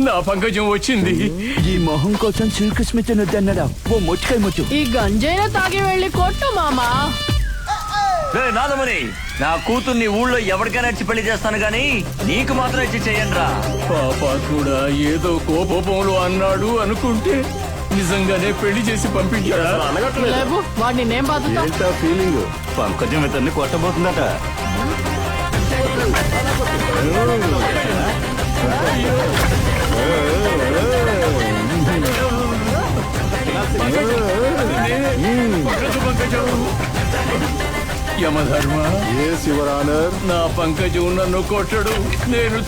నా పంకజం వచ్చింది. ఈ మొహం కోసం శ్రీకృష్ణ తినొద్దన్నాడా? ఓ మొట్టికాయ ముట్టు. ఈ గంజైన తాగి వెళ్ళి కొట్టు మామా. నాదమని నా కూతుర్ని ఊళ్ళో ఎవరికైనా ఇచ్చి పెళ్లి చేస్తాను గాని నీకు మాత్రం ఇచ్చి చెయ్యనురా. పాప కూడా ఏదో కోపంలో అన్నాడు అనుకుంటే నిజంగానే పెళ్లి చేసి పంపించాడా? లేవు వాడిని నేను బాధతా. ఫీలింగ్ పంకజం ఇతన్ని కొట్టబోతుందట. యమధర్మ, ఏ శివరానర్ నా పంకజం నన్ను కొట్టడు. నేను